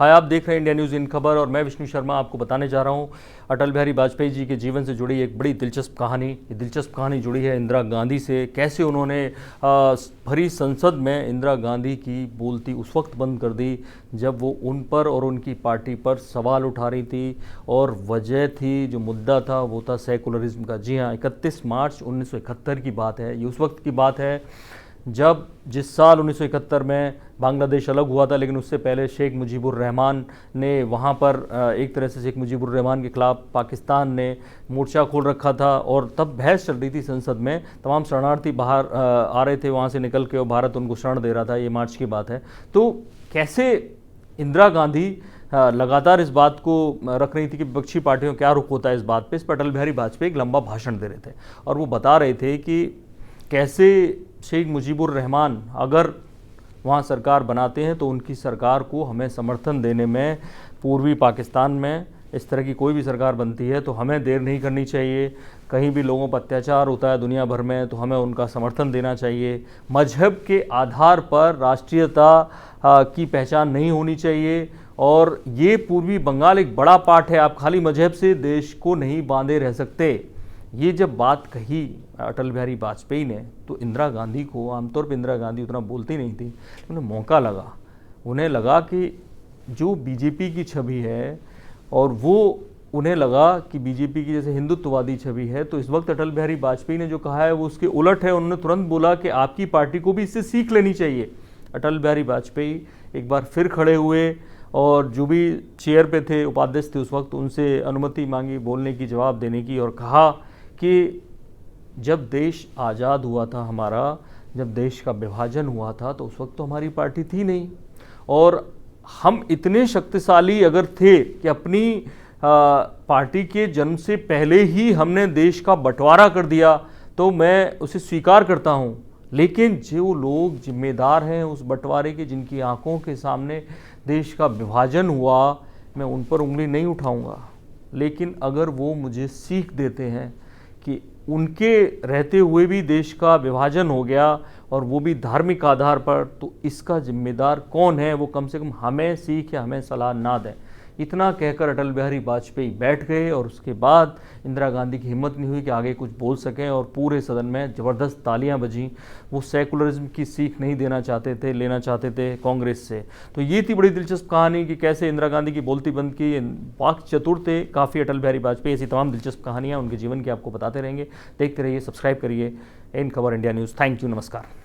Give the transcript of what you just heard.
हाय, आप देख रहे हैं इंडिया न्यूज़ इन खबर और मैं विष्णु शर्मा आपको बताने जा रहा हूं अटल बिहारी वाजपेयी जी के जीवन से जुड़ी एक बड़ी दिलचस्प कहानी। ये दिलचस्प कहानी जुड़ी है इंदिरा गांधी से। कैसे उन्होंने भरी संसद में इंदिरा गांधी की बोलती उस वक्त बंद कर दी जब वो उन पर और उनकी पार्टी पर सवाल उठा रही थी, और वजह थी, जो मुद्दा था वो था सेकुलरिज्म का। जी हाँ, 31 मार्च 1971 की बात है। ये उस वक्त की बात है जब जिस साल 1971 में बांग्लादेश अलग हुआ था, लेकिन उससे पहले शेख मुजीबुर रहमान ने वहाँ पर एक तरह से शेख मुजीबुर रहमान के खिलाफ पाकिस्तान ने मोर्चा खोल रखा था, और तब बहस चल रही थी संसद में। तमाम शरणार्थी बाहर आ रहे थे वहाँ से निकल के, और भारत उनको शरण दे रहा था। ये मार्च की बात है। तो कैसे इंदिरा गांधी लगातार इस बात को रख रही थी कि विपक्षी पार्टियों क्या रुख होता है इस बात पे। इस पर अटल बिहारी वाजपेयी एक लंबा भाषण दे रहे थे, और वो बता रहे थे कि कैसे शेख मुजीबुर रहमान अगर वहाँ सरकार बनाते हैं तो उनकी सरकार को हमें समर्थन देने में, पूर्वी पाकिस्तान में इस तरह की कोई भी सरकार बनती है तो हमें देर नहीं करनी चाहिए। कहीं भी लोगों पर अत्याचार होता है दुनिया भर में तो हमें उनका समर्थन देना चाहिए। मजहब के आधार पर राष्ट्रीयता की पहचान नहीं होनी चाहिए, और ये पूर्वी बंगाल एक बड़ा पार्ट है। आप खाली मजहब से देश को नहीं बांधे रह सकते। ये जब बात कही अटल बिहारी वाजपेयी ने, तो इंदिरा गांधी को, आमतौर पर इंदिरा गांधी उतना बोलती नहीं थी, उन्हें मौका लगा। उन्हें लगा कि जो बीजेपी की छवि है, और वो उन्हें लगा कि बीजेपी की जैसे हिंदुत्ववादी छवि है, तो इस वक्त अटल बिहारी वाजपेयी ने जो कहा है वो उसके उलट है। उन्होंने तुरंत बोला कि आपकी पार्टी को भी इससे सीख लेनी चाहिए। अटल बिहारी वाजपेयी एक बार फिर खड़े हुए, और जो भी चेयर पे थे, उपाध्यक्ष थे उस वक्त, उनसे अनुमति मांगी बोलने की, जवाब देने की, और कहा कि जब देश आज़ाद हुआ था हमारा, जब देश का विभाजन हुआ था, तो उस वक्त तो हमारी पार्टी थी नहीं, और हम इतने शक्तिशाली अगर थे कि अपनी पार्टी के जन्म से पहले ही हमने देश का बंटवारा कर दिया, तो मैं उसे स्वीकार करता हूँ। लेकिन जो लोग जिम्मेदार हैं उस बंटवारे के, जिनकी आंखों के सामने देश का विभाजन हुआ, मैं उन पर उंगली नहीं उठाऊंगा। लेकिन अगर वो मुझे सीख देते हैं कि उनके रहते हुए भी देश का विभाजन हो गया, और वो भी धार्मिक आधार पर, तो इसका जिम्मेदार कौन है, वो कम से कम हमें सीख या हमें सलाह ना दें। इतना कहकर अटल बिहारी वाजपेयी बैठ गए, और उसके बाद इंदिरा गांधी की हिम्मत नहीं हुई कि आगे कुछ बोल सकें, और पूरे सदन में ज़बरदस्त तालियां बजीं। वो सेकुलरिज्म की सीख नहीं देना चाहते थे, लेना चाहते थे कांग्रेस से। तो ये थी बड़ी दिलचस्प कहानी कि कैसे इंदिरा गांधी की बोलती बंद की। वाक चतुर थे काफ़ी अटल बिहारी वाजपेयी। ऐसी तमाम दिलचस्प कहानियाँ उनके जीवन की आपको बताते रहेंगे। देखते रहिए, सब्सक्राइब करिए इन खबर इंडिया न्यूज़। थैंक यू, नमस्कार।